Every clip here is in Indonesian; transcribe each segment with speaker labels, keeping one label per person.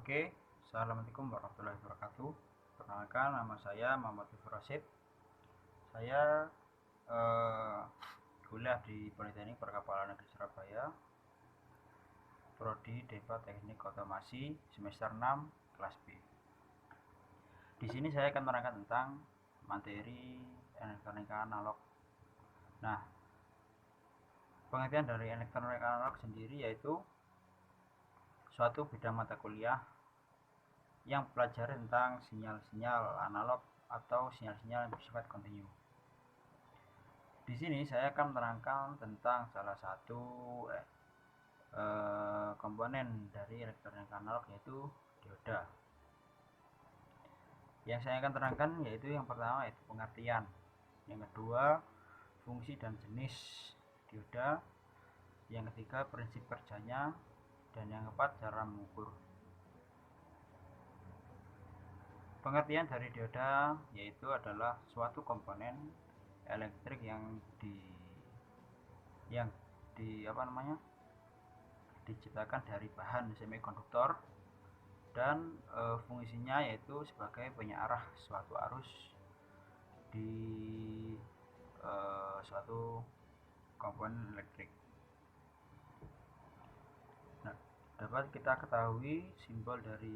Speaker 1: Oke, assalamualaikum warahmatullahi wabarakatuh. Perkenalkan, nama saya Muhammad Rasid. Saya kuliah di Politeknik Perkapalan Negeri Surabaya, Prodi Depa Teknik Otomasi semester 6 kelas B. Di sini saya akan menerangkan tentang materi elektronika analog. Nah, pengertian dari elektronika analog sendiri yaitu suatu bidang mata kuliah yang pelajari tentang sinyal-sinyal analog atau sinyal-sinyal yang bersifat kontinu. Di sini saya akan menerangkan tentang salah satu komponen dari elektronika analog yaitu dioda. Yang saya akan terangkan yaitu yang pertama yaitu pengertian, yang kedua fungsi dan jenis dioda, yang ketiga prinsip kerjanya, dan yang keempat cara mengukur. Pengertian dari dioda yaitu adalah suatu komponen elektrik yang diciptakan dari bahan semikonduktor dan fungsinya yaitu sebagai penyearah suatu arus di suatu komponen elektrik. Nah, dapat kita ketahui simbol dari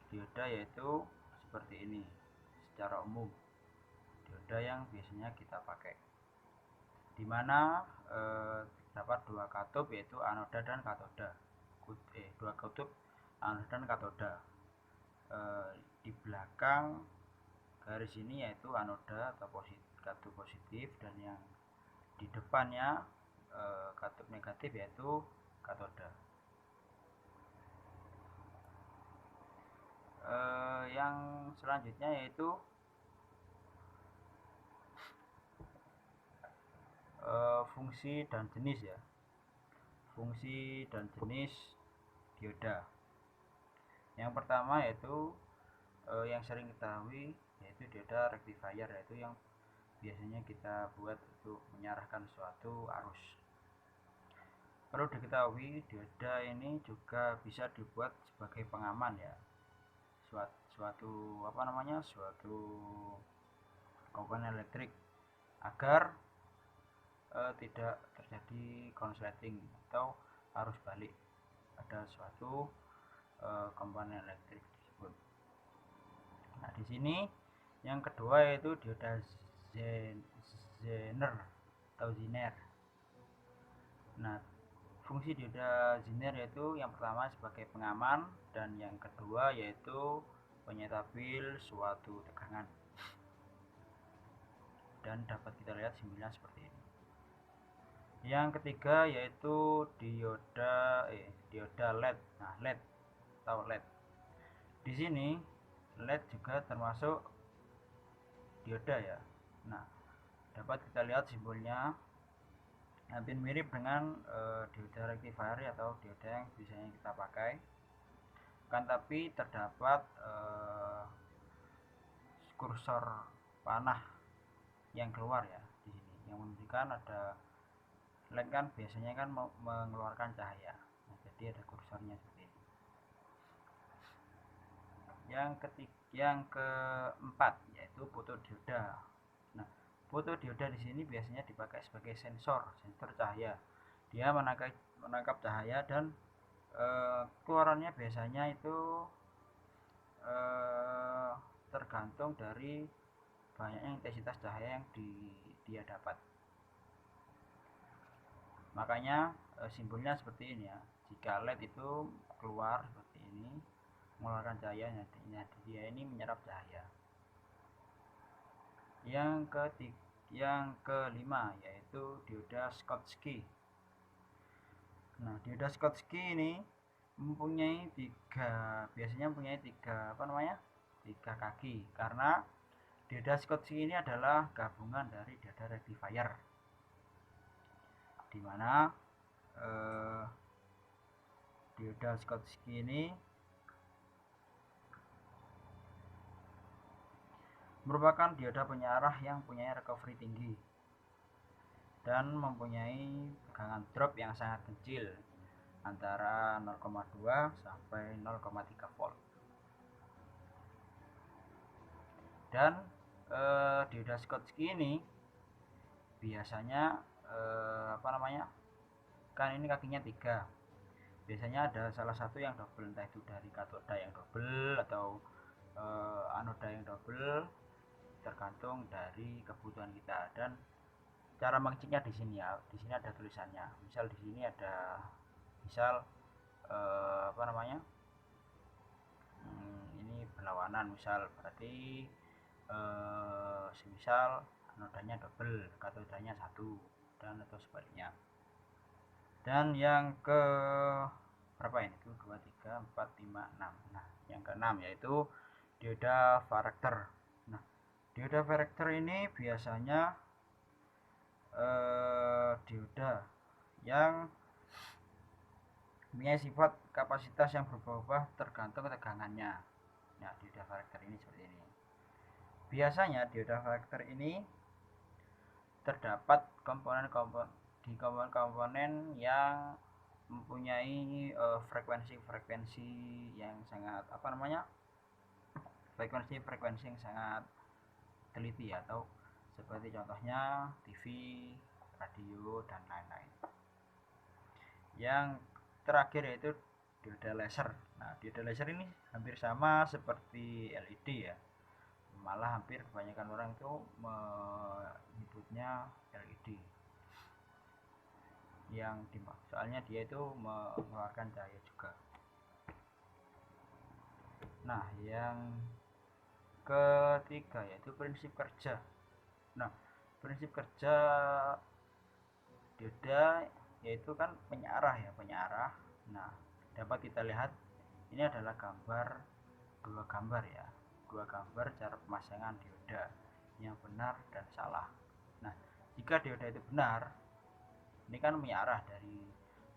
Speaker 1: dioda yaitu seperti ini secara umum. Dioda yang biasanya kita pakai, dimana terdapat dua kutub yaitu anoda dan katoda. Dua kutub anoda dan katoda. Di belakang garis ini yaitu anoda atau kutub positif, dan yang di depannya kutub negatif yaitu katoda. Yang selanjutnya yaitu fungsi dan jenis ya. Fungsi dan jenis dioda. Yang pertama yaitu yang sering diketahui yaitu dioda rectifier, yaitu yang biasanya kita buat untuk mengarahkan suatu arus. Perlu diketahui dioda ini juga bisa dibuat sebagai pengaman ya, suatu komponen elektrik agar tidak terjadi konsleting atau arus balik pada suatu komponen elektrik tersebut. Nah, di sini yang kedua yaitu dioda Zener atau Zener. Nah, fungsi dioda Zener yaitu yang pertama sebagai pengaman, dan yang kedua yaitu penyetabil suatu tegangan. Dan dapat kita lihat simbolnya seperti ini. Yang ketiga yaitu dioda LED. Nah, LED atau LED. Di sini LED juga termasuk dioda ya. Nah, dapat kita lihat simbolnya hampir mirip dengan dioda rectifier atau dioda yang biasanya kita pakai. Kan tapi terdapat kursor panah yang keluar ya di sini, yang menunjukkan ada LED kan biasanya kan mengeluarkan cahaya. Nah, jadi ada kursornya seperti ini. Yang keempat yaitu fotodioda. Nah, fotodioda di sini biasanya dipakai sebagai sensor cahaya. Dia menangkap cahaya dan keluarannya biasanya itu tergantung dari banyaknya intensitas cahaya yang dia dapat. Makanya simbolnya seperti ini ya. Jika LED itu keluar seperti ini mengeluarkan cahaya, dia ini menyerap cahaya. Yang kelima yaitu dioda Schottky. Nah, dioda Schottky ini biasanya mempunyai tiga kaki, karena dioda Schottky ini adalah gabungan dari dioda rectifier, dimana dioda Schottky ini merupakan dioda penyarah yang punya recovery tinggi dan mempunyai tegangan drop yang sangat kecil antara 0,2 sampai 0,3 volt. Dan dioda Schottky ini biasanya kan ini kakinya 3. Biasanya ada salah satu yang double, entah itu dari katoda yang double atau anoda yang double, tergantung dari kebutuhan kita. Dan cara mengeceknya di sini ya, di sini ada tulisannya. Misal di sini ada ini berlawanan, misal berarti semisal anodanya double, katodanya 1, dan atau sebaliknya. Dan yang ke berapa ini? 1, 2, 3, 4, 5, 6. Nah, yang ke-6 yaitu dioda varactor. Nah, dioda varactor ini biasanya dioda yang punya sifat kapasitas yang berubah-ubah tergantung ketegangannya. Nah, dioda varactor ini seperti ini. Biasanya dioda varactor ini terdapat komponen-komponen yang mempunyai frekuensi yang sangat frekuensi yang sangat teliti, atau seperti contohnya TV, radio, dan lain-lain. Yang terakhir yaitu dioda laser. Nah, dioda laser ini hampir sama seperti LED ya, malah hampir kebanyakan orang itu menyebutnya LED yang soalnya dia itu mengeluarkan cahaya juga. Nah, yang ketiga yaitu prinsip kerja. Nah, prinsip kerja dioda yaitu kan penyiarah. Nah, dapat kita lihat ini adalah dua gambar cara pemasangan dioda yang benar dan salah. Nah, jika dioda itu benar, ini kan mengarah dari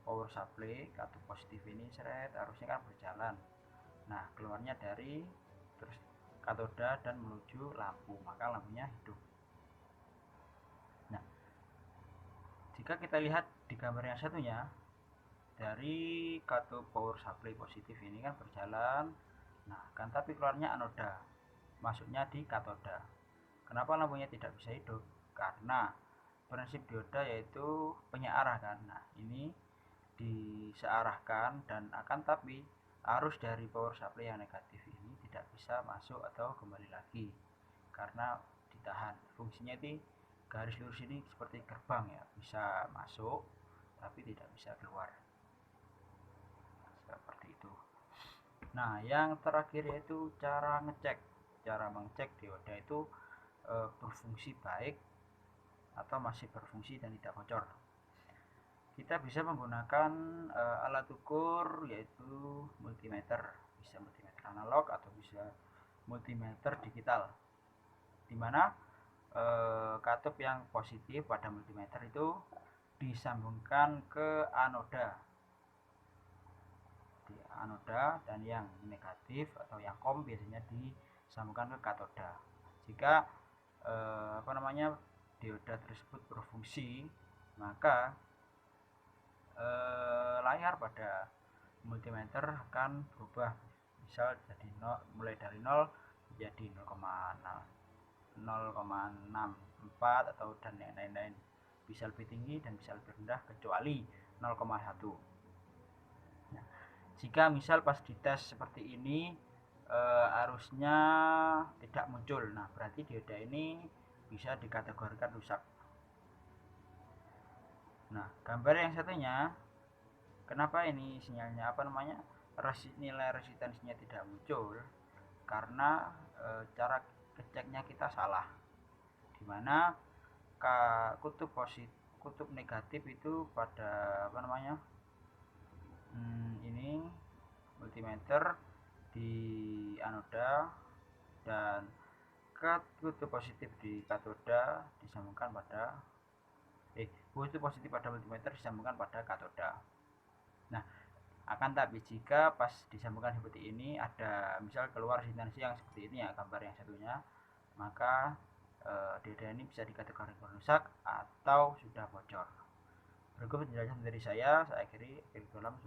Speaker 1: power supply ke positif ini, harusnya kan berjalan. Nah, keluarnya dari terus katoda dan menuju lampu, maka lampunya hidup. Nah, jika kita lihat di gambar yang satunya, dari katoda power supply positif ini kan berjalan, nah kan tapi keluarnya anoda, masuknya di katoda. Kenapa lampunya tidak bisa hidup? Karena prinsip dioda yaitu penyearah kan. Nah, ini disearahkan, dan akan tapi arus dari power supply yang negatif ini tidak bisa masuk atau kembali lagi karena ditahan. Fungsinya itu garis lurus ini seperti gerbang ya, bisa masuk tapi tidak bisa keluar, seperti itu. Nah, yang terakhir yaitu cara mengecek dioda itu berfungsi baik atau masih berfungsi dan tidak bocor. Kita bisa menggunakan alat ukur yaitu multimeter, bisa multimeter analog atau bisa multimeter digital, dimana katup yang positif pada multimeter itu disambungkan ke anoda, dan yang negatif atau yang biasanya disambungkan ke katoda. Jika dioda tersebut berfungsi, maka layar pada multimeter akan berubah, misal jadi mulai dari 0 menjadi 0,64 atau dan yang lain-lain, bisa lebih tinggi dan bisa lebih rendah kecuali 0,1. Nah, jika misal pas dites seperti ini arusnya tidak muncul, nah berarti dioda ini bisa dikategorikan rusak. Nah, gambar yang satunya, kenapa ini sinyalnya nilai resistensinya tidak muncul? Karena cara ngeceknya kita salah, dimana kutub negatif itu pada ini multimeter di anoda, dan kutub positif di katoda disambungkan pada kutub positif pada multimeter disambungkan pada katoda. Nah, akan tapi jika pas disambungkan seperti ini ada misal keluar resistansi yang seperti ini ya, gambar yang satunya, maka dioda ini bisa dikategorikan rusak atau sudah bocor. Berikut penjelasan dari saya akhiri.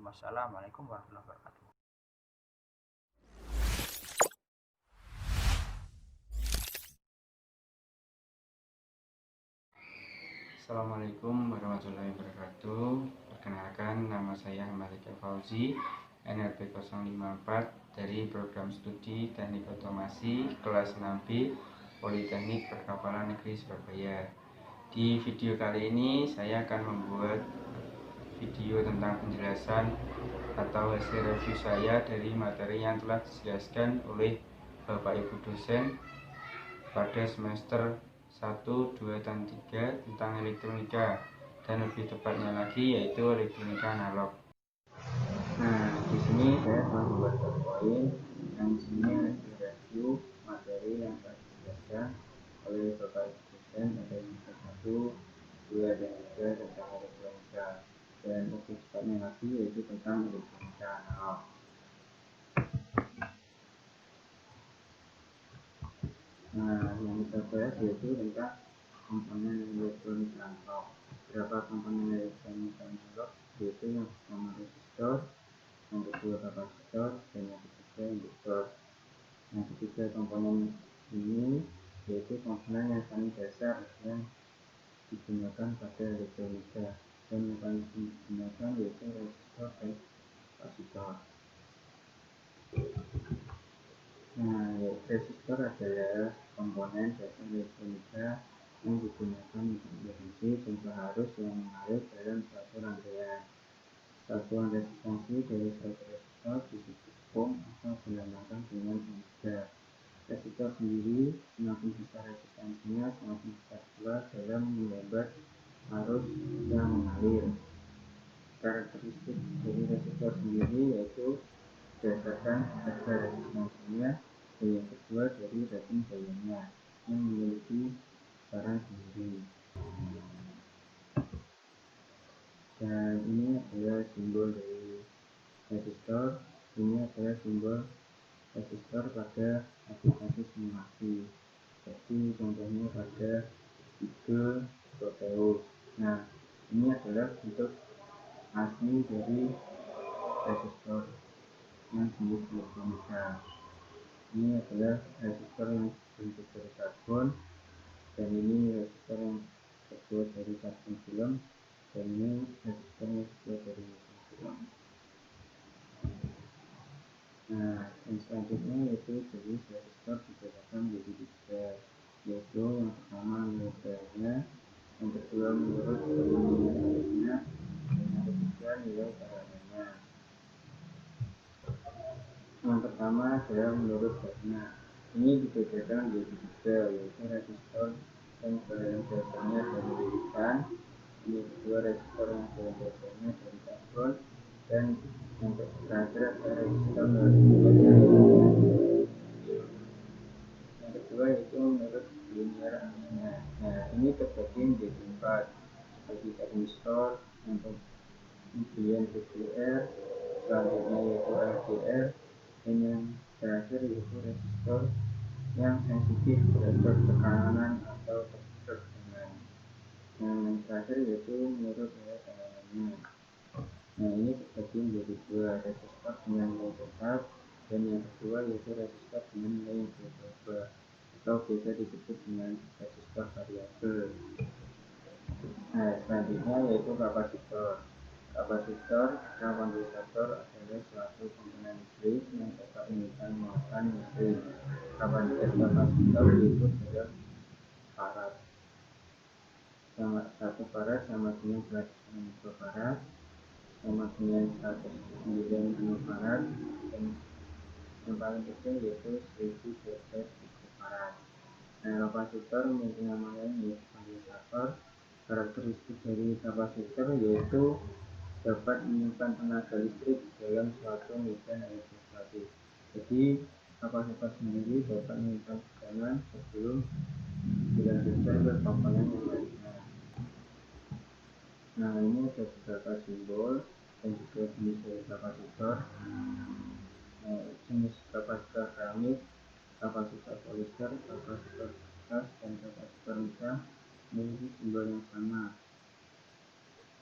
Speaker 1: Wassalamualaikum warahmatullahi wabarakatuh.
Speaker 2: Assalamualaikum warahmatullahi wabarakatuh. Perkenalkan, nama saya Malik Fauzi, NRP 054 dari program studi Teknik Otomasi kelas 6B Politeknik Perkapalan Negeri Surabaya. Di video kali ini saya akan membuat video tentang penjelasan atau hasil review saya dari materi yang telah dijelaskan oleh Bapak Ibu dosen pada semester 1, 2, dan 3 tentang elektronika, dan lebih tepatnya lagi yaitu elektronika analog. Nah, di sini saya telah membuat PowerPoint yang isinya review materi yang telah dijelaskan oleh Bapak dosen pada semester 1, 2, dan 3 tentang elektronika, dan lebih tepatnya lagi yaitu tentang elektronika analog. Nah, yang kita bahas yaitu tentang komponen elektronik analog. Beberapa komponen elektronik analog yaitu yang pertama resistor, yang kedua kapasitor, dan yang ketiga induktor. Yang ketiga komponen ini yaitu komponen yang paling dasar yang digunakan pada elektronika, dan yang paling digunakan yaitu resistor dan kapasitor. Nah, resistor adalah komponen dasar elektronika yang digunakan untuk berfungsi contoh arus yang mengalir dalam suatu rangkaian. Satuan resistansi dari suatu resistor disebut ohm atau dilambangkan dengan ohmega. Resistor sendiri semakin besar resistansinya, semakin besar pula dalam menggambar arus yang mengalir. Karakteristik dari resistor sendiri yaitu berdasarkan harga resistansinya, dan yang kedua dari rating dayanya yang memiliki peran sendiri. Dan ini adalah simbol dari resistor. Ini adalah simbol resistor pada aplikasi simulasi. Jadi contohnya pada 3 Proteus. Nah, ini adalah bentuk asli dari resistor yang jenis elektronika. Ini adalah resistor yang bentuk dari karbon, dan ini resistor yang terbuat dari karbon film, dan ini resistor yang terbuat dari nikel film. Nah, yang selanjutnya yaitu jenis resistor dibedakan menjadi 3, yaitu yang pertama menurut gayanya, yang kedua menurut keilmuannya, dan yang ketiga nilai caranya. Yang pertama adalah menurut gayanya. Ini dibedakan menjadi 3, yaitu resistor yang bahan dasarnya dari lirikan, yang kedua resistor yang bahan dasarnya dari karbon, dan yang terakhir adalah resistor dari yang kedua itu menurut linear arusnya. Nah, ini terbagi menjadi 4, seperti termistor, yang kemudian VCR, selanjutnya yaitu LDR, dan yang terakhir yaitu resistor yang sensitif terhadap tekanan atau tertegangan. Yang terakhir yaitu menurut nilai tegangannya. Nah, ini terbagi menjadi 2, resistor dengan nilai tetap, dan yang kedua yaitu resistor dengan nilai yang berubah atau biasa disebut dengan resistor variabel. Nah, selanjutnya yaitu kapasitor. Kapasitor atau kondensator adalah suatu komponen listrik yang dapat menyimpan muatan listrik. Kapasitas kapasitor yaitu dalam farad. 1 farad sama dengan 100 mikrofarad, sama dengan 109 nanofarad, dan yang paling kecil yaitu 1012 mikrofarad. Nah, kapasitor memiliki nama lain yaitu kondensator. Karakteristik dari kapasitor yaitu dapat menyimpan tenaga listrik dalam suatu medan elektrostatik. Jadi kapasitor sendiri dapat menyimpan tekanan sebelum dilanjutkan ke komponen yang lainnya. Nah, ini ada beberapa simbol dan juga jenis dari kapasitor. Jenis kapasitor keramik, kapasitor polister, kapasitor kertas, dan kapasitor nikah memiliki simbol yang sama.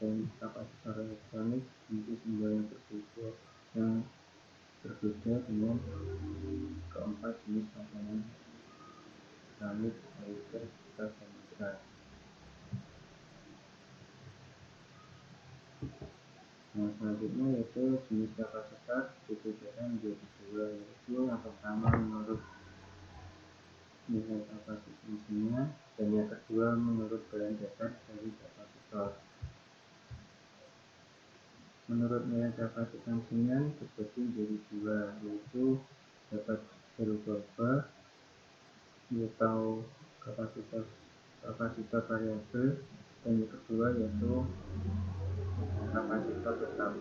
Speaker 2: dan kapasitor elektronik memiliki simbol yang berbeda dengan keempat jenis komponen keramik, resistor, resistor, dan baterai. Nah, selanjutnya yaitu jenis kapasitor dibedakan menjadi dua, yaitu yang pertama menurut nilai kapasitansinya dan yang kedua menurut bahan dasar dari kapasitor. Menurut nilai kapasitansinya terbagi menjadi dua, yaitu dapat berubah-ubah atau kapasitor variabel, dan yang kedua yaitu kapasitor tetap.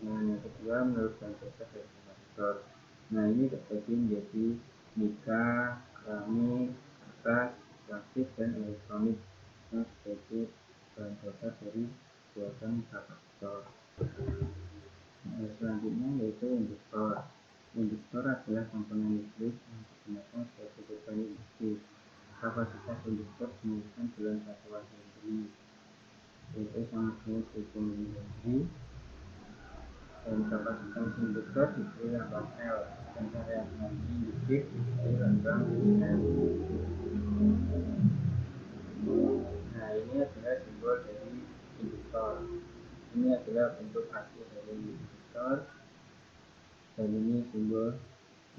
Speaker 2: Yang kedua menurut bahan dasar dari kapasitor. Nah, ini terbagi menjadi nika, keramik, kertas, plastik, dan elektronik yang sebagai bahan dasar dari buatan kapasitor. Nah, selanjutnya yaitu induktor. Induktor adalah komponen listrik yang digunakan sebagai beban induktif. Kapasitas induktor dimiliki dalam satuan Henry, yaitu sama dengan 1000 mH, dan kapasitas induktor diberi lambang L, sedangkan reaksi induktif diberi lambang N. Nah, ini adalah simbol dari induktor. Ini adalah bentuk asli dari induktor, dan ini simbol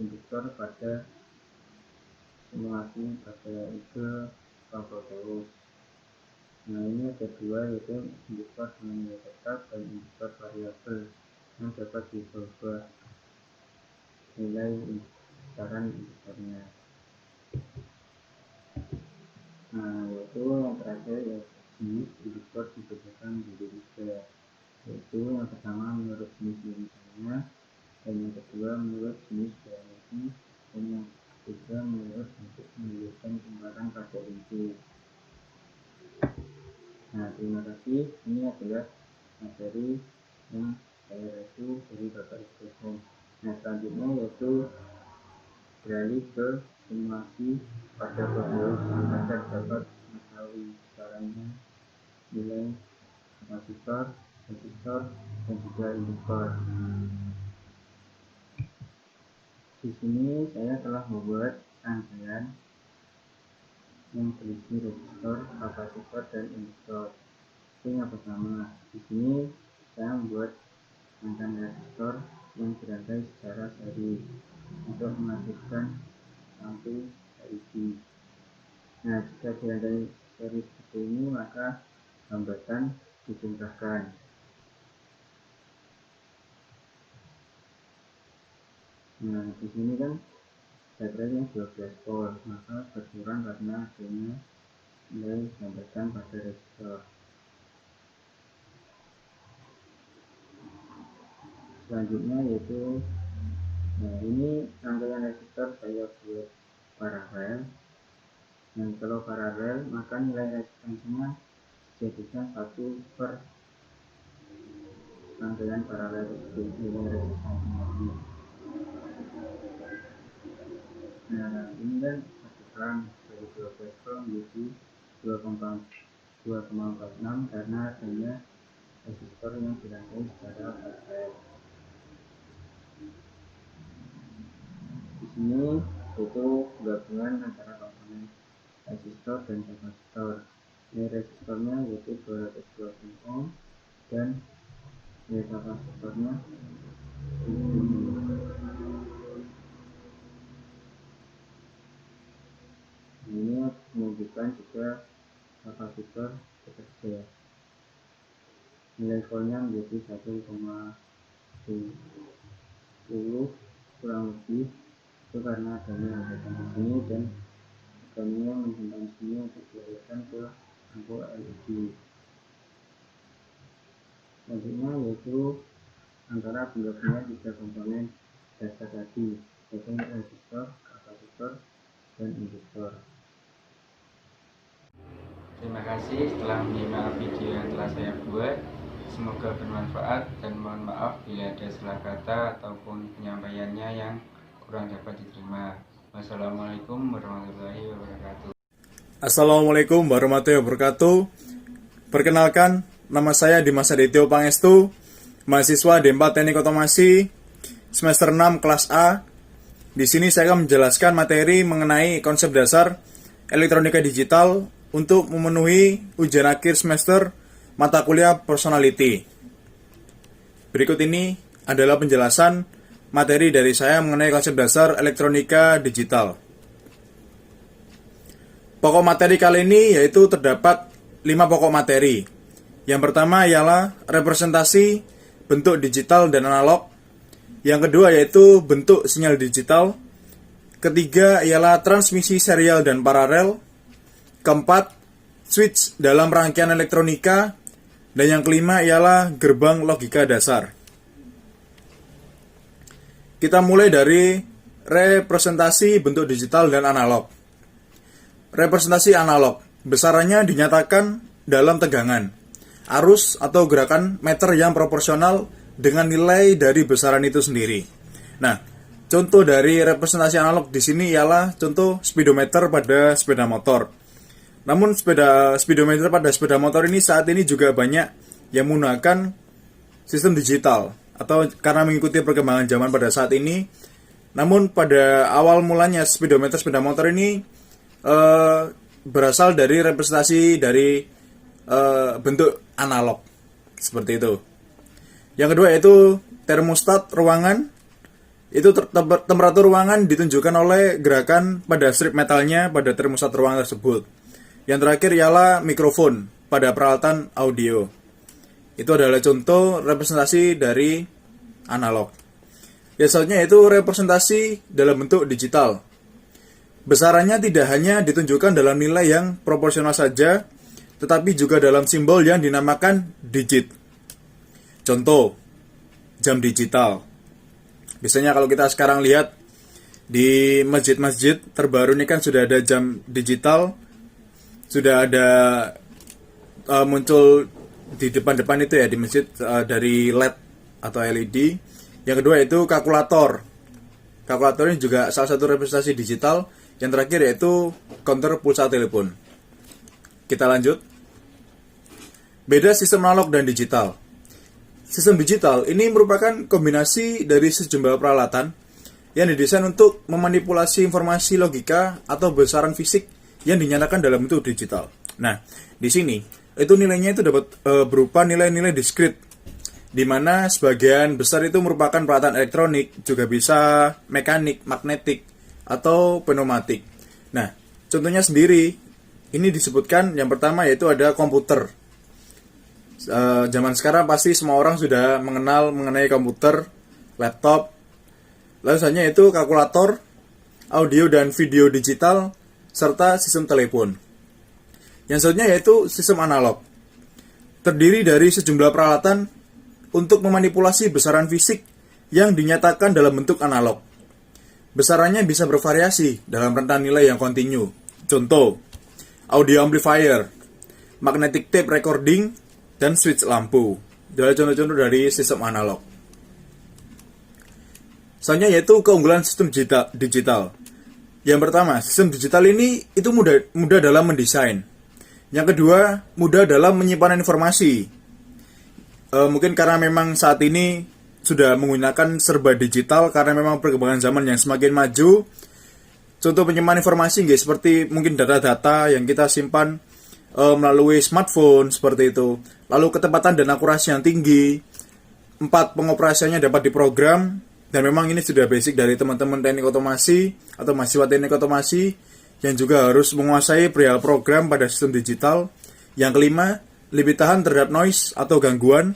Speaker 2: induktor pada simulasi pada Eagle Pavlovich. Nah, ini ada dua, yaitu induktor dengan nilai tetap dan induktor variabel yang dapat diubah nilai besaran induktornya. Nah, yaitu yang terakhir ya, jenis induktor dibedakan menjadi tiga, yaitu yang pertama menurut jenis lingkarannya, dan yang kedua menurut jenis geometri, dan yang ketiga menurut bentuk menunjukkan kembaran pada inti. Nah, terima kasih. Ini adalah materi yang saya review dari Bapak Ibu dosen. Nah, selanjutnya yaitu beralih ke simulasi pada prosedur agar dapat mengetahui caranya nilai kapasitor, resistor, dan juga induktor. Di sini saya telah membuat rangkaian yang berisi resistor, kapasitor, dan induktor. Yang pertama, di sini saya membuat rangkaian resistor yang dirangkai secara seri untuk menghasilkan lampu LED. Nah, jika dirangkai seri seperti ini, maka hambatan dijumlahkan. Nah, di sini kan baterainya 12 volt, maka berkurang karena adanya nilai hambatan pada resistor. Selanjutnya yaitu, nah ini rangkaian resistor saya buat paralel. Dan kalau paralel, maka nilai resistansinya dijadikan 1 per rangkaian paralel tersebut, nilai resistansinya ini. Nah, ini kan berkurang dari 12 volt menjadi 2,46 karena adanya resistor yang dirangkai secara paralel. Di sini yaitu gabungan antara komponen resistor dan kapasitor. Nilai resistornya yaitu 220 ohm dan nilai kapasitornya 1000 mili. Ini menunjukkan juga kapasitor bekerja. Nilai voltnya menjadi 1,10 kurang lebih, itu karena adanya hambatan di sini dan teganannya menggunakan sini untuk dialirkan ke lampu LED. Selanjutnya yaitu antara penggabungan tiga komponen dasar tadi, yaitu resistor, kapasitor, dan induktor.
Speaker 3: Terima kasih telah menyimak video yang telah saya buat. Semoga bermanfaat dan mohon maaf bila ada salah kata ataupun penyampaiannya yang kurang dapat diterima. Wassalamualaikum warahmatullahi wabarakatuh.
Speaker 4: Assalamualaikum warahmatullahi wabarakatuh. Perkenalkan, nama saya Dimas Adityo Pangestu, mahasiswa D4 Teknik Otomasi, semester 6 kelas A. Di sini saya akan menjelaskan materi mengenai konsep dasar elektronika digital untuk memenuhi ujian akhir semester mata kuliah personality. Berikut ini adalah penjelasan materi dari saya mengenai konsep dasar elektronika digital. Pokok materi kali ini yaitu terdapat 5 pokok materi. Yang pertama ialah representasi bentuk digital dan analog. Yang kedua yaitu bentuk sinyal digital. Ketiga ialah transmisi serial dan paralel. Keempat, switch dalam rangkaian elektronika. Dan yang kelima ialah gerbang logika dasar. Kita mulai dari representasi bentuk digital dan analog. Representasi analog, besarannya dinyatakan dalam tegangan, arus atau gerakan meter yang proporsional dengan nilai dari besaran itu sendiri. Nah, contoh dari representasi analog di sini ialah contoh speedometer pada sepeda motor. Namun speedometer pada sepeda motor ini saat ini juga banyak yang menggunakan sistem digital atau karena mengikuti perkembangan zaman pada saat ini. Namun pada awal mulanya speedometer sepeda motor ini berasal dari representasi dari bentuk analog seperti itu. Yang kedua yaitu termostat ruangan. Itu temperatur ruangan ditunjukkan oleh gerakan pada strip metalnya pada termostat ruangan tersebut. Yang terakhir ialah mikrofon pada peralatan audio. Itu adalah contoh representasi dari analog. Yang selanjutnya yaitu representasi dalam bentuk digital. Besarannya tidak hanya ditunjukkan dalam nilai yang proporsional saja, tetapi juga dalam simbol yang dinamakan digit. Contoh, jam digital. Biasanya kalau kita sekarang lihat di masjid-masjid terbaru ini kan sudah ada jam digital, sudah ada muncul di depan-depan itu ya di masjid dari LED atau LED. Yang kedua yaitu kalkulator. Kalkulator ini juga salah satu representasi digital. Yang terakhir yaitu counter pulsa telepon. Kita lanjut. Beda sistem analog dan digital. Sistem digital ini merupakan kombinasi dari sejumlah peralatan yang didesain untuk memanipulasi informasi logika atau besaran fisik yang dinyatakan dalam bentuk digital. Nah, di sini itu nilainya itu dapat berupa nilai-nilai diskrit, di mana sebagian besar itu merupakan peralatan elektronik, juga bisa mekanik, magnetik, atau pneumatik. Nah, contohnya sendiri ini disebutkan yang pertama yaitu ada komputer. Zaman sekarang pasti semua orang sudah mengenal mengenai komputer, laptop. Lalu selanjutnya itu kalkulator, audio dan video digital, serta sistem telepon. Yang selanjutnya yaitu sistem analog. Terdiri dari sejumlah peralatan untuk memanipulasi besaran fisik yang dinyatakan dalam bentuk analog. Besarannya bisa bervariasi dalam rentang nilai yang kontinu. Contoh, audio amplifier, magnetic tape recording, dan switch lampu. Adalah contoh-contoh dari sistem analog. Selanjutnya yaitu keunggulan sistem digital. Yang pertama, sistem digital ini itu mudah dalam mendesain. Yang kedua, mudah dalam menyimpan informasi. Mungkin karena memang saat ini sudah menggunakan serba digital karena memang perkembangan zaman yang semakin maju. Contoh penyimpanan informasi seperti mungkin data-data yang kita simpan melalui smartphone seperti itu. Lalu ketepatan dan akurasi yang tinggi. 4, pengoperasiannya dapat diprogram. Dan memang ini sudah basic dari teman-teman teknik otomasi atau mahasiswa teknik otomasi yang juga harus menguasai perihal program pada sistem digital. Yang kelima, lebih tahan terhadap noise atau gangguan.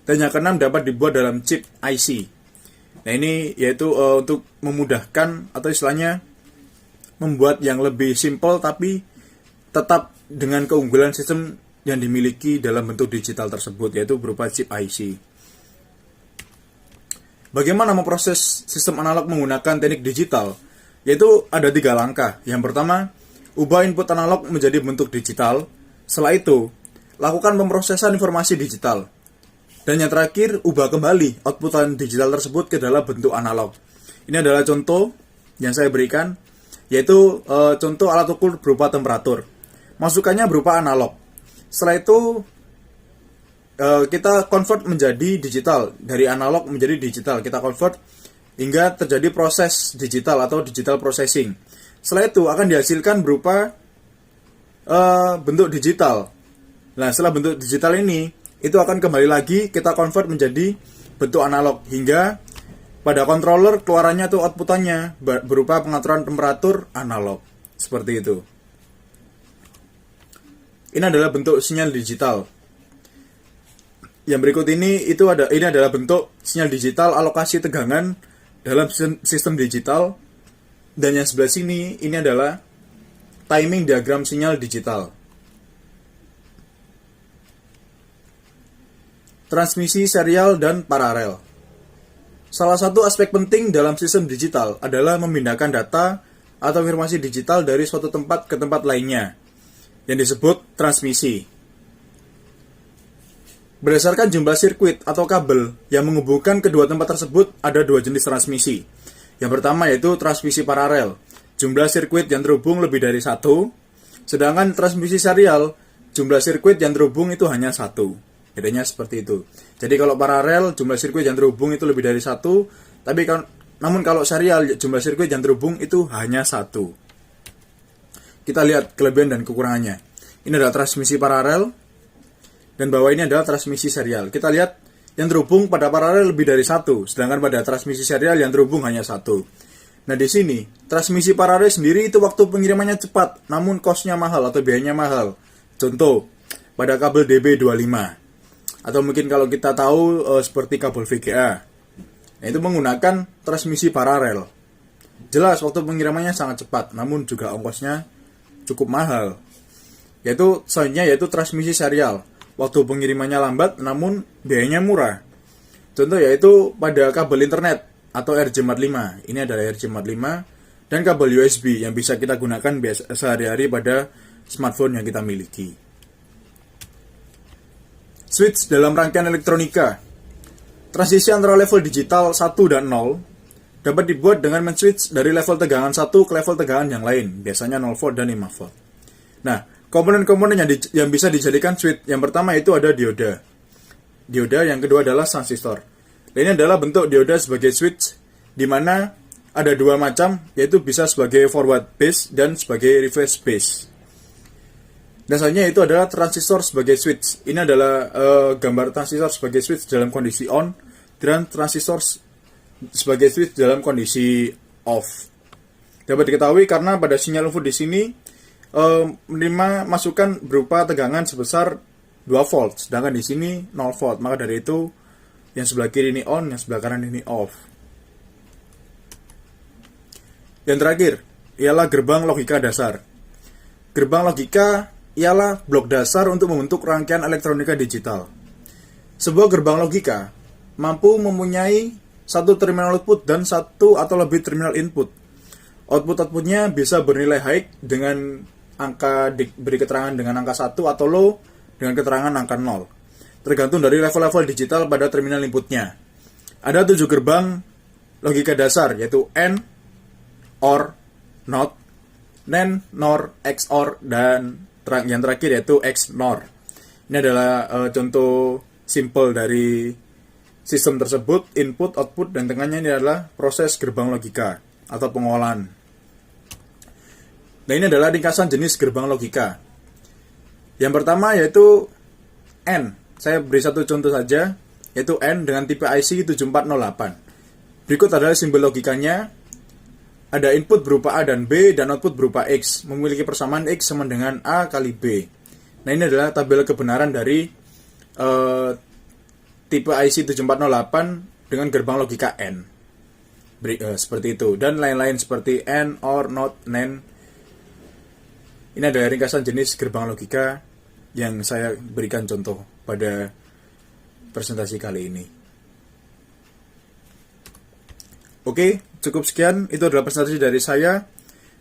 Speaker 4: Dan yang keenam dapat dibuat dalam chip IC. Nah ini yaitu untuk memudahkan atau istilahnya membuat yang lebih simple tapi tetap dengan keunggulan sistem yang dimiliki dalam bentuk digital tersebut, yaitu berupa chip IC. Bagaimana memproses sistem analog menggunakan teknik digital? Yaitu ada 3 langkah. Yang pertama, ubah input analog menjadi bentuk digital. Setelah itu, lakukan pemrosesan informasi digital. Dan yang terakhir, ubah kembali outputan digital tersebut ke dalam bentuk analog. Ini adalah contoh yang saya berikan, yaitu contoh alat ukur berupa temperatur. Masukannya berupa analog. Setelah itu, kita convert menjadi digital, dari analog menjadi digital, kita convert hingga terjadi proses digital atau digital processing. Setelah itu akan dihasilkan berupa bentuk digital. Nah, setelah bentuk digital ini, itu akan kembali lagi kita convert menjadi bentuk analog, hingga pada controller keluarannya atau outputannya berupa pengaturan temperatur analog. Seperti itu. Ini adalah bentuk sinyal digital. Yang berikut ini adalah bentuk sinyal digital alokasi tegangan dalam sistem digital, dan yang sebelah sini ini adalah timing diagram sinyal digital. Transmisi serial dan paralel. Salah satu aspek penting dalam sistem digital adalah memindahkan data atau informasi digital dari suatu tempat ke tempat lainnya, yang disebut transmisi. Berdasarkan jumlah sirkuit atau kabel yang menghubungkan kedua tempat tersebut, ada dua jenis transmisi. Yang pertama yaitu transmisi paralel. Jumlah sirkuit yang terhubung lebih dari satu, sedangkan transmisi serial, jumlah sirkuit yang terhubung itu hanya satu. Bedanya seperti itu. Jadi kalau paralel, jumlah sirkuit yang terhubung itu lebih dari satu, namun kalau serial, jumlah sirkuit yang terhubung itu hanya satu. Kita lihat kelebihan dan kekurangannya. Ini adalah transmisi paralel, dan bawah ini adalah transmisi serial. Kita lihat yang terhubung pada paralel lebih dari satu, sedangkan pada transmisi serial yang terhubung hanya satu. Nah, di sini transmisi paralel sendiri itu waktu pengirimannya cepat, namun cost-nya mahal atau biayanya mahal. Contoh, pada kabel DB25, atau mungkin kalau kita tahu seperti kabel VGA. Nah, itu menggunakan transmisi paralel. Jelas waktu pengirimannya sangat cepat, namun juga ongkosnya cukup mahal. Selanjutnya yaitu transmisi serial. Waktu pengirimannya lambat, namun biayanya murah. Contoh yaitu pada kabel internet atau RJ45. Ini adalah RJ45 dan kabel USB yang bisa kita gunakan sehari-hari pada smartphone yang kita miliki. Switch dalam rangkaian elektronika. Transisi antara level digital 1 dan 0 dapat dibuat dengan men-switch dari level tegangan 1 ke level tegangan yang lain, biasanya 0 volt dan 5 volt. Nah, komponen-komponen yang bisa dijadikan switch, yang pertama itu ada dioda. Dioda, yang kedua adalah transistor. Dan ini adalah bentuk dioda sebagai switch, di mana ada dua macam, yaitu bisa sebagai forward base dan sebagai reverse base. Dan selanjutnya itu adalah transistor sebagai switch. Ini adalah gambar transistor sebagai switch dalam kondisi on, dan transistor sebagai switch dalam kondisi off. Dapat diketahui karena pada sinyal input di sini menerima masukan berupa tegangan sebesar 2 volt, sedangkan di sini 0 volt. Maka dari itu yang sebelah kiri ini on, yang sebelah kanan ini off. Yang terakhir ialah gerbang logika dasar. Gerbang logika ialah blok dasar untuk membentuk rangkaian elektronika digital. Sebuah gerbang logika mampu mempunyai satu terminal output dan satu atau lebih terminal input. Output-outputnya bisa bernilai high dengan angka diberi keterangan dengan angka 1 atau low dengan keterangan angka 0. Tergantung dari level-level digital pada terminal inputnya. Ada 7 gerbang logika dasar, yaitu AND, OR, NOT, NAND, NOR, XOR, dan yang terakhir yaitu XNOR. Ini adalah contoh simple dari sistem tersebut, input, output, dan tengahnya ini adalah proses gerbang logika atau pengolahan. Nah, ini adalah ringkasan jenis gerbang logika. Yang pertama yaitu N. Saya beri satu contoh saja, yaitu N dengan tipe IC 7408. Berikut adalah simbol logikanya. Ada input berupa A dan B, dan output berupa X. Memiliki persamaan X sama dengan A kali B. Nah, ini adalah tabel kebenaran dari tipe IC 7408 dengan gerbang logika N. Seperti itu. Dan lain-lain seperti AND, OR, NOT, NAND. Ini adalah ringkasan jenis gerbang logika yang saya berikan contoh pada presentasi kali ini. Oke, cukup sekian. Itu adalah presentasi dari saya.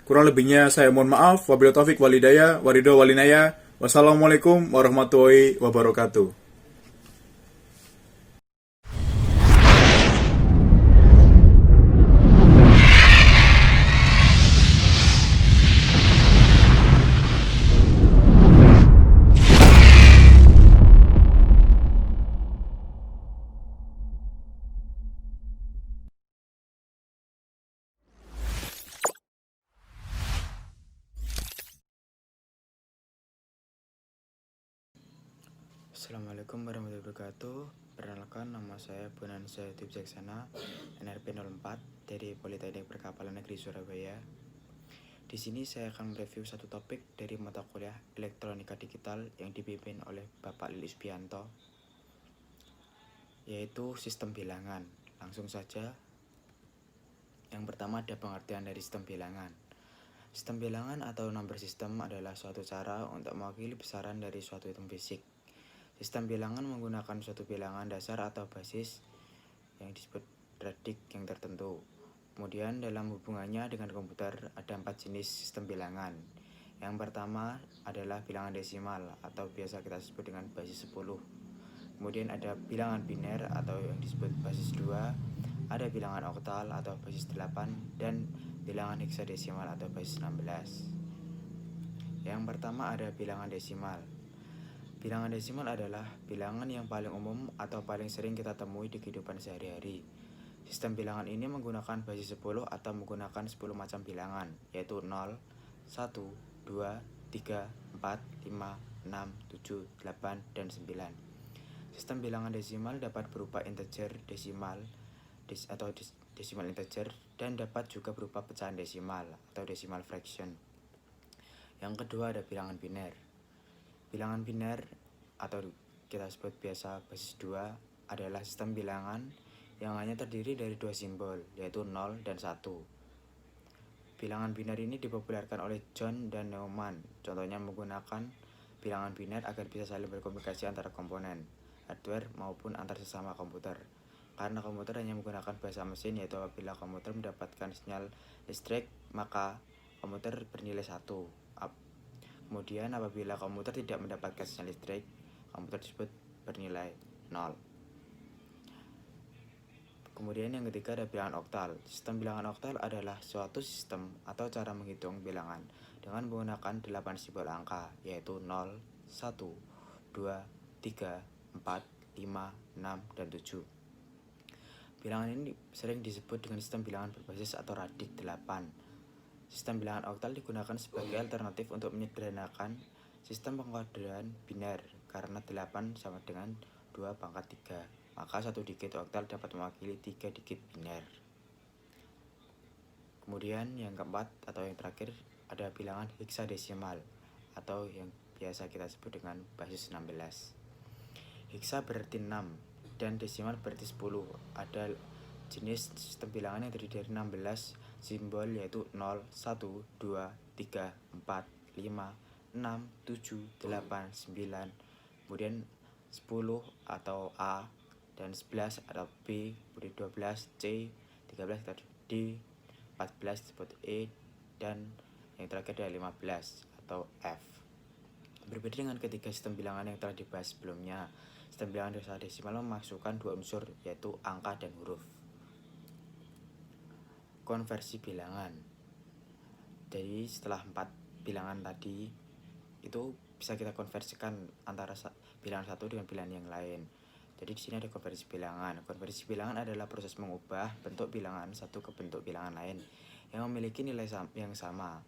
Speaker 4: Kurang lebihnya saya mohon maaf. Wabillahi taufiq wal hidayah, waridho walinaya. Wassalamualaikum warahmatullahi wabarakatuh.
Speaker 3: Assalamualaikum warahmatullahi wabarakatuh. Perkenalkan, nama saya Bonanza Jaksana, NRP 04 dari Politeknik Perkapalan Negeri Surabaya. Di sini saya akan mereview satu topik dari mata kuliah Elektronika Digital yang dipimpin oleh Bapak Lilis Bianto, yaitu sistem bilangan. Langsung saja. Yang pertama ada pengertian dari sistem bilangan. Sistem bilangan atau number system adalah suatu cara untuk mewakili besaran dari suatu hitung fisik. Sistem bilangan menggunakan suatu bilangan dasar atau basis yang disebut radik yang tertentu. Kemudian dalam hubungannya dengan komputer ada 4 jenis sistem bilangan. Yang pertama adalah bilangan desimal atau biasa kita sebut dengan basis 10. Kemudian ada bilangan biner atau yang disebut basis 2, ada bilangan oktal atau basis 8, dan bilangan heksadesimal atau basis 16. Yang pertama ada bilangan desimal. Bilangan desimal adalah bilangan yang paling umum atau paling sering kita temui di kehidupan sehari-hari. Sistem bilangan ini menggunakan basis 10 atau menggunakan 10 macam bilangan, yaitu 0, 1, 2, 3, 4, 5, 6, 7, 8, dan 9. Sistem bilangan desimal dapat berupa integer desimal atau desimal integer, dan dapat juga berupa pecahan desimal atau decimal fraction. Yang kedua ada bilangan biner. Bilangan biner atau kita sebut biasa basis 2 adalah sistem bilangan yang hanya terdiri dari 2 simbol, yaitu 0 dan 1. Bilangan biner ini dipopulerkan oleh John dan Neumann. Contohnya menggunakan bilangan biner agar bisa saling berkomunikasi antara komponen, hardware maupun antar sesama komputer. Karena komputer hanya menggunakan bahasa mesin, yaitu apabila komputer mendapatkan sinyal listrik, maka komputer bernilai 1. Kemudian apabila komputer tidak mendapatkan sinyal listrik, komputer tersebut bernilai 0. Kemudian yang ketiga ada bilangan oktal. Sistem bilangan oktal adalah suatu sistem atau cara menghitung bilangan dengan menggunakan 8 simbol angka, yaitu 0, 1, 2, 3, 4, 5, 6, dan 7. Bilangan ini sering disebut dengan sistem bilangan berbasis atau radik 8. Sistem bilangan oktal digunakan sebagai alternatif untuk menyederhanakan sistem pengkodean biner karena 8 sama dengan 2 pangkat 3. Maka 1 digit oktal dapat mewakili 3 digit biner. Kemudian yang keempat atau yang terakhir ada bilangan heksadesimal atau yang biasa kita sebut dengan basis 16. Heksa berarti 6 dan desimal berarti 10. Ada jenis sistem bilangan yang terdiri dari 16 simbol, yaitu 0, 1, 2, 3, 4, 5, 6, 7, 8, 9. Kemudian 10 atau A, dan 11 atau B, kemudian 12 C, 13 atau D, 14 disebut E, dan yang terakhir ada 15 atau F. Berbeda dengan ketiga sistem bilangan yang telah dibahas sebelumnya, sistem bilangan heksadesimal memasukkan 2 unsur, yaitu angka dan huruf. Konversi bilangan. Jadi setelah 4 bilangan tadi itu bisa kita konversikan antara bilangan satu dengan bilangan yang lain. Jadi di sini ada konversi bilangan. Konversi bilangan adalah proses mengubah bentuk bilangan satu ke bentuk bilangan lain yang memiliki nilai yang sama.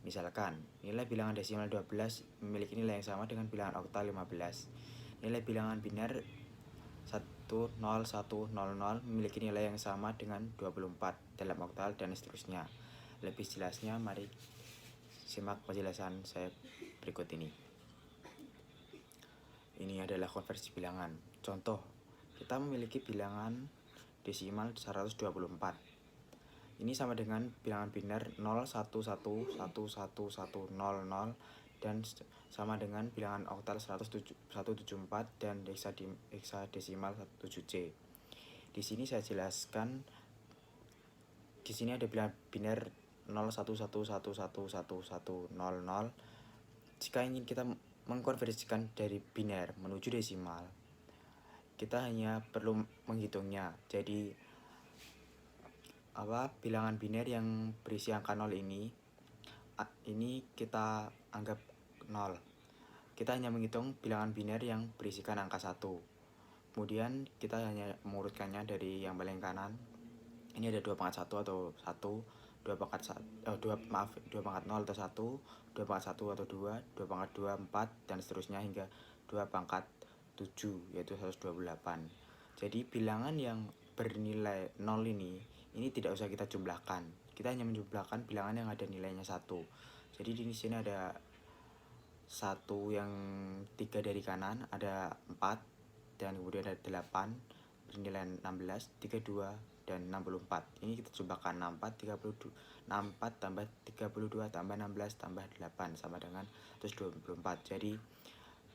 Speaker 3: Misalkan, nilai bilangan desimal 12 memiliki nilai yang sama dengan bilangan oktal 15. Nilai bilangan biner 101000 memiliki nilai yang sama dengan 24 dalam oktal, dan seterusnya. Lebih jelasnya mari simak penjelasan saya berikut ini. Ini adalah konversi bilangan. Contoh, kita memiliki bilangan desimal 124. Ini sama dengan bilangan biner 0111100 dan sama dengan bilangan oktal 174 dan heksadesimal 7C. Di sini saya jelaskan, di sini ada bilangan biner 011111100. Jika ingin kita mengkonversikan dari biner menuju desimal, kita hanya perlu menghitungnya. Jadi bilangan biner yang berisi angka 0 ini kita anggap 0. Kita hanya menghitung bilangan biner yang berisikan angka 1. Kemudian kita hanya mengurutkannya dari yang paling kanan. Ini ada 2 pangkat 1 atau 1, 2 pangkat 0 atau 1, 2 pangkat 1 atau 2, 2 pangkat 2 4, dan seterusnya hingga 2 pangkat 7, yaitu 128. Jadi bilangan yang bernilai 0 ini tidak usah kita jumlahkan. Kita hanya menjumlahkan bilangan yang ada nilainya 1. Jadi di sini ada 1 yang 3 dari kanan, ada 4, dan kemudian ada 8 bernilai 16, 32, dan 64. Ini kita jumlahkan 64 tambah 32 tambah 16 tambah 8 sama dengan 124. Jadi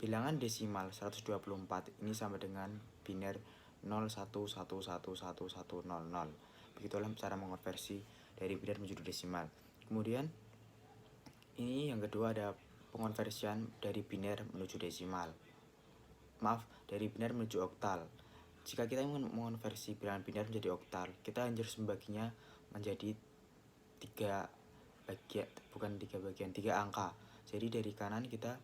Speaker 3: bilangan desimal 124 ini sama dengan biner 011111000. Begitulah cara mengonversi dari biner menjadi desimal. Kemudian ini yang kedua ada pengonversian dari biner menuju desimal. Dari biner menuju oktal. Jika kita ingin mengonversi bilangan biner menjadi oktal, kita harus membaginya menjadi 3 angka. Jadi dari kanan kita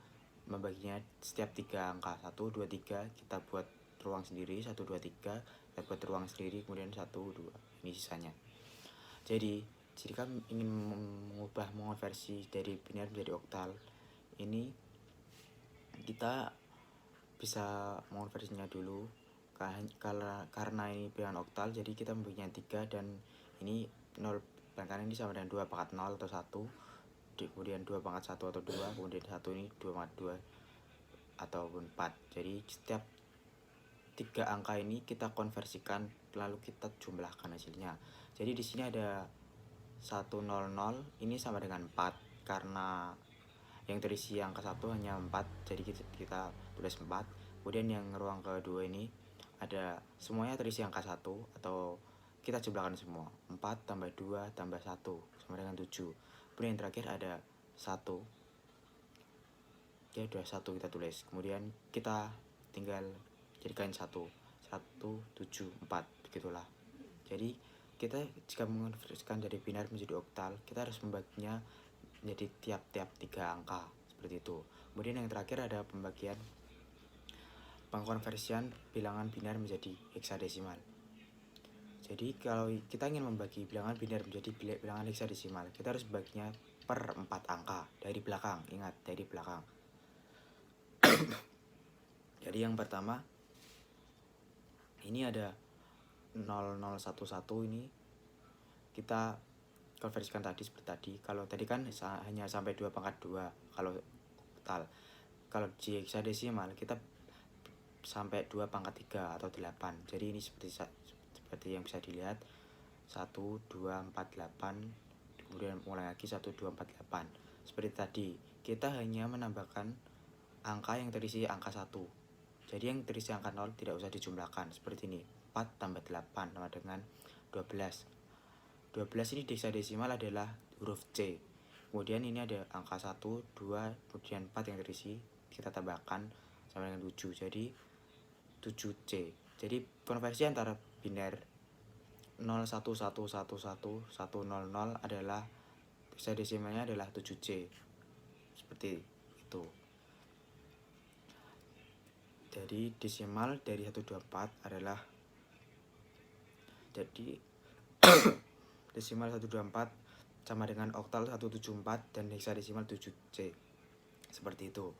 Speaker 3: membaginya setiap 3 angka, 1, 2, 3 kita buat ruang sendiri, 1, 2, 3 kita buat ruang sendiri, kemudian 1, 2 ini sisanya. Jadi jika ingin mengonversi dari biner menjadi oktal, ini kita bisa mengonversinya dulu karena ini bilangan oktal, jadi kita membaginya 3 dan ini 0 karena ini sama dengan 2 pangkat 0 atau 1, kemudian 2 pangkat 1 atau 2, kemudian 1 ini 2 pangkat 2 ataupun 4. Jadi setiap 3 angka ini kita konversikan lalu kita jumlahkan hasilnya. Jadi di sini ada 100 ini sama dengan 4 karena yang terisi angka 1 hanya 4, jadi kita tulis 4. Kemudian yang ruang kedua ini ada semuanya terisi angka 1 atau kita jumlahkan semua. 4 tambah 2 tambah 1 sama dengan 7. Kemudian yang terakhir ada 1. Ya udah 1 kita tulis. Kemudian kita tinggal jadikan 1, 7, 4. Begitulah. Jadi kita jika mengonversikan dari biner menjadi oktal, kita harus membaginya menjadi tiap-tiap 3 angka seperti itu. Kemudian yang terakhir ada pengkonversian bilangan biner menjadi heksadesimal. Jadi kalau kita ingin membagi bilangan biner menjadi bilangan heksadesimal, kita harus baginya per 4 angka dari belakang. Ingat, dari belakang. Jadi yang pertama ini ada 0011 ini kita konversikan tadi seperti tadi. Kalau tadi kan hanya sampai 2 pangkat 2 kalau oktal. Kalau di heksadesimal kita sampai 2 pangkat 3 atau 8. Jadi ini seperti yang bisa dilihat 1, 2, 4, 8, kemudian mulai lagi 1, 2, 4, 8. Seperti tadi, kita hanya menambahkan angka yang terisi angka 1. Jadi yang terisi angka 0 tidak usah dijumlahkan. Seperti ini, 4 tambah 8 sama dengan 12. 12 ini di heksadesimal adalah huruf C. Kemudian ini ada angka 1, 2, kemudian 4 yang terisi, kita tambahkan sama dengan 7. Jadi 7C. Jadi konversi antara biner 011111000 adalah heksadesimalnya adalah 7C. Seperti itu. Jadi desimal dari 124 adalah desimal 124 sama dengan oktal 174 dan heksadesimal 7C. Seperti itu.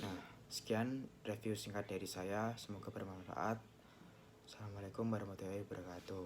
Speaker 3: Nah, sekian review singkat dari saya, semoga bermanfaat. Assalamualaikum warahmatullahi wabarakatuh.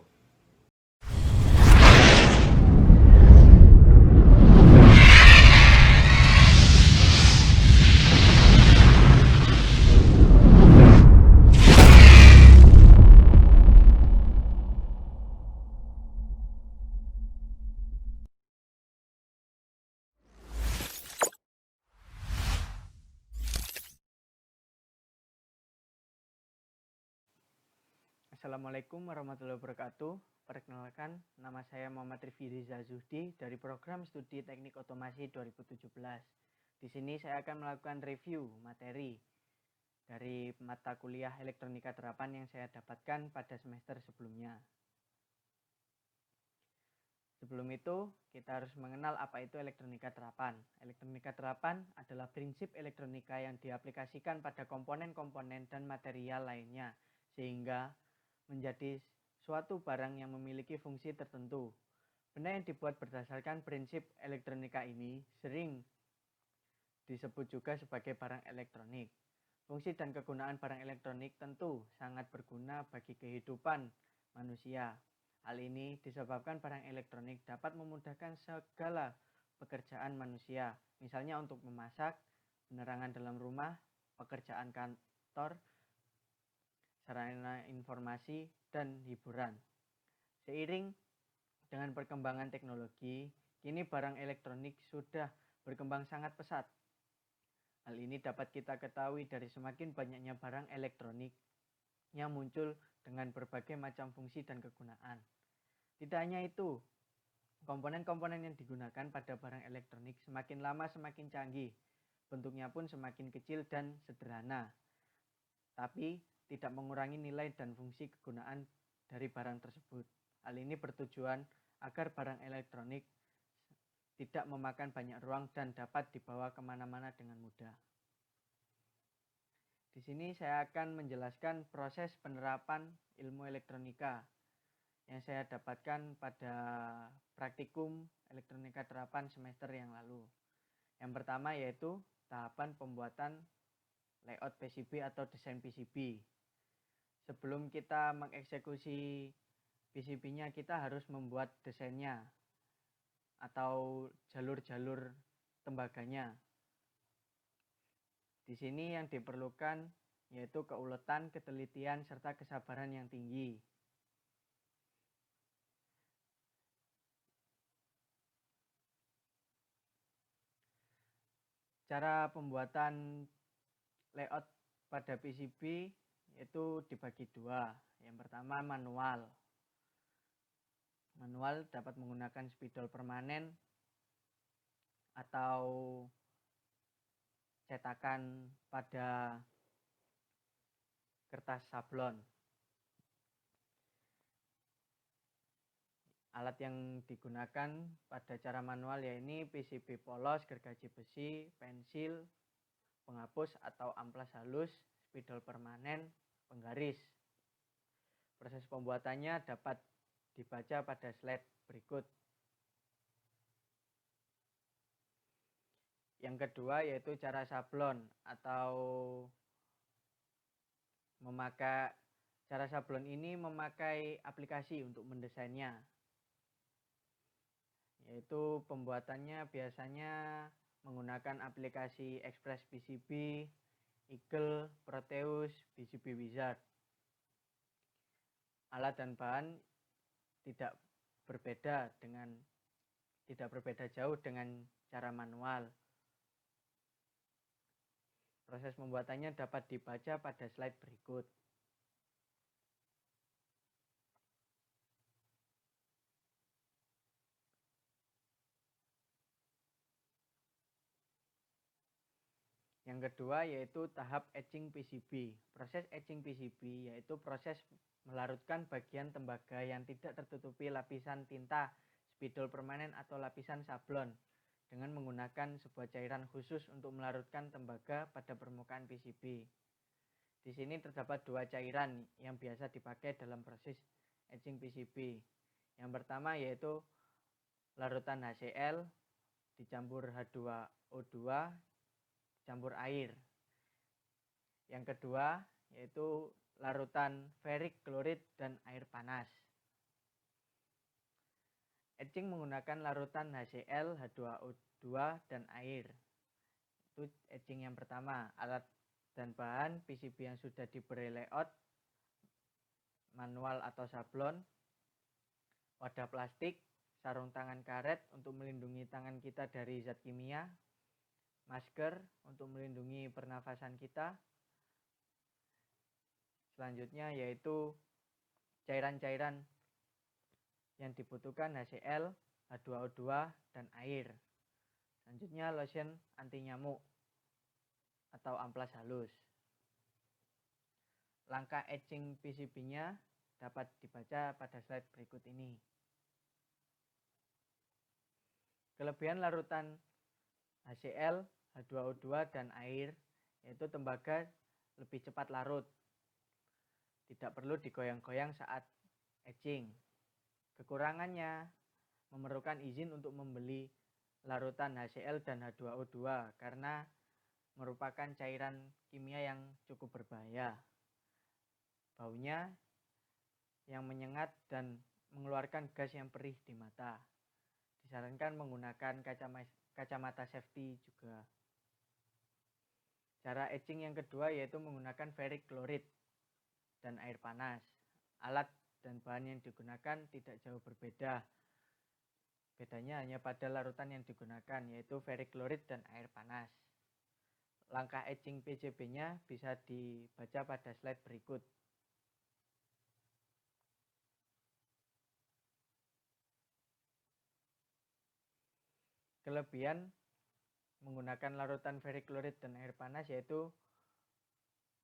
Speaker 5: Assalamualaikum warahmatullahi wabarakatuh. Perkenalkan, nama saya Muhammad Rifki Riza Zuhdi dari program studi Teknik Otomasi 2017. Di sini saya akan melakukan review materi dari mata kuliah elektronika terapan yang saya dapatkan pada semester sebelumnya. Sebelum itu, kita harus mengenal apa itu elektronika terapan. Elektronika terapan adalah prinsip elektronika yang diaplikasikan pada komponen-komponen dan material lainnya, sehingga menjadi suatu barang yang memiliki fungsi tertentu. Benda yang dibuat berdasarkan prinsip elektronika ini sering disebut juga sebagai barang elektronik. Fungsi dan kegunaan barang elektronik tentu sangat berguna bagi kehidupan manusia. Hal ini disebabkan barang elektronik dapat memudahkan segala pekerjaan manusia, misalnya untuk memasak, penerangan dalam rumah, pekerjaan kantor, sarana informasi, dan hiburan. Seiring dengan perkembangan teknologi, kini barang elektronik sudah berkembang sangat pesat. Hal ini dapat kita ketahui dari semakin banyaknya barang elektronik yang muncul dengan berbagai macam fungsi dan kegunaan. Tidak hanya itu, komponen-komponen yang digunakan pada barang elektronik semakin lama semakin canggih, bentuknya pun semakin kecil dan sederhana, tapi tidak mengurangi nilai dan fungsi kegunaan dari barang tersebut. Hal ini bertujuan agar barang elektronik tidak memakan banyak ruang dan dapat dibawa kemana-mana dengan mudah. Di sini saya akan menjelaskan proses penerapan ilmu elektronika yang saya dapatkan pada praktikum elektronika terapan semester yang lalu. Yang pertama yaitu tahapan pembuatan layout PCB atau desain PCB. Sebelum kita mengeksekusi PCB-nya, kita harus membuat desainnya atau jalur-jalur tembaganya. Di sini yang diperlukan yaitu keuletan, ketelitian, serta kesabaran yang tinggi. Cara pembuatan layout pada PCB yaitu dibagi dua. Yang pertama manual. Manual dapat menggunakan spidol permanen atau cetakan pada kertas sablon. Alat yang digunakan pada cara manual yaitu PCB polos, gergaji besi, pensil, penghapus atau amplas halus, spidol permanen, penggaris. Proses pembuatannya dapat dibaca pada slide berikut. Yang kedua yaitu cara sablon atau cara sablon ini memakai aplikasi untuk mendesainnya. Yaitu pembuatannya biasanya menggunakan aplikasi Express PCB, Eagle, Proteus, PCB Wizard. Alat dan bahan tidak berbeda jauh dengan cara manual. Proses pembuatannya dapat dibaca pada slide berikut. Yang kedua yaitu tahap etching PCB. Proses etching PCB yaitu proses melarutkan bagian tembaga yang tidak tertutupi lapisan tinta, spidol permanen atau lapisan sablon dengan menggunakan sebuah cairan khusus untuk melarutkan tembaga pada permukaan PCB. Di sini terdapat dua cairan yang biasa dipakai dalam proses etching PCB. Yang pertama yaitu larutan HCl dicampur H2O2 campur air. Yang kedua yaitu larutan ferric klorid dan air panas. Etching menggunakan larutan HCl, H2O2 dan air. Itu etching yang pertama. Alat dan bahan PCB yang sudah diberi layout manual atau sablon, wadah plastik, sarung tangan karet untuk melindungi tangan kita dari zat kimia, masker untuk melindungi pernafasan kita. Selanjutnya yaitu cairan-cairan yang dibutuhkan HCl, H2O2 dan air. Selanjutnya lotion anti nyamuk atau amplas halus. Langkah etching PCB-nya dapat dibaca pada slide berikut ini. Kelebihan larutan HCl, H2O2 dan air yaitu tembaga lebih cepat larut. Tidak perlu digoyang-goyang saat etching. Kekurangannya memerlukan izin untuk membeli larutan HCl dan H2O2 karena merupakan cairan kimia yang cukup berbahaya. Baunya yang menyengat dan mengeluarkan gas yang perih di mata. Disarankan menggunakan kacamata safety juga. Cara etching yang kedua yaitu menggunakan ferric chloride dan air panas. Alat dan bahan yang digunakan tidak jauh berbeda. Bedanya hanya pada larutan yang digunakan, yaitu ferric chloride dan air panas. Langkah etching PCB-nya bisa dibaca pada slide berikut. Kelebihan menggunakan larutan ferric chloride dan air panas yaitu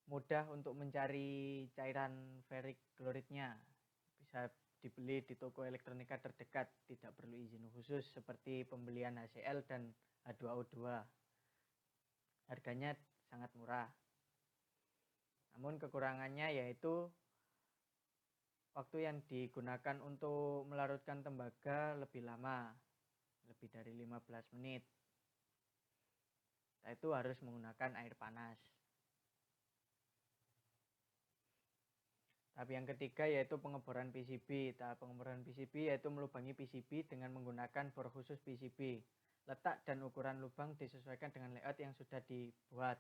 Speaker 5: mudah untuk mencari cairan ferric chloride-nya. Bisa dibeli di toko elektronika terdekat, tidak perlu izin khusus seperti pembelian HCl dan H2O2. Harganya sangat murah. Namun kekurangannya yaitu waktu yang digunakan untuk melarutkan tembaga lebih lama, lebih dari 15 menit. Setelah itu harus menggunakan air panas. Tahap yang ketiga yaitu pengeboran PCB. Tahap pengeboran PCB yaitu melubangi PCB dengan menggunakan bor khusus PCB. Letak dan ukuran lubang disesuaikan dengan layout yang sudah dibuat.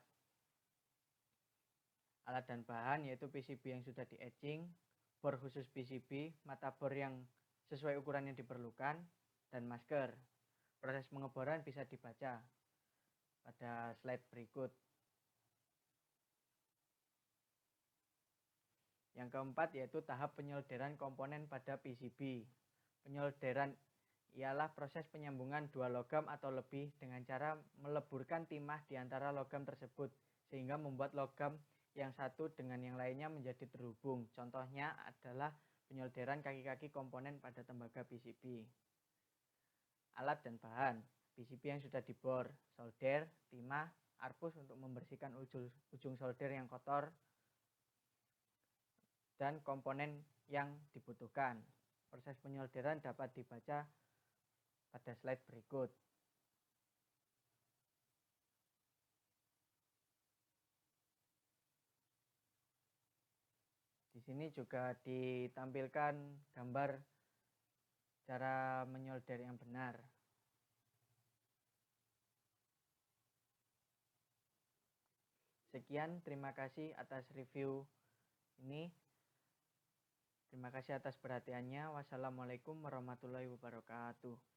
Speaker 5: Alat dan bahan yaitu PCB yang sudah di-etching, bor khusus PCB, mata bor yang sesuai ukuran yang diperlukan, dan masker. Proses pengeboran bisa dibaca pada slide berikut. Yang keempat yaitu tahap penyolderan komponen pada PCB. Penyolderan ialah proses penyambungan dua logam atau lebih dengan cara meleburkan timah di antara logam tersebut sehingga membuat logam yang satu dengan yang lainnya menjadi terhubung. Contohnya adalah penyolderan kaki-kaki komponen pada tembaga PCB. Alat dan bahan: PCB yang sudah dibor, solder, timah, arpus untuk membersihkan ujung solder yang kotor, dan komponen yang dibutuhkan. Proses penyolderan dapat dibaca pada slide berikut. Di sini juga ditampilkan gambar cara menyolder yang benar. Sekian, terima kasih atas review ini. Terima kasih atas perhatiannya. Wassalamualaikum warahmatullahi wabarakatuh.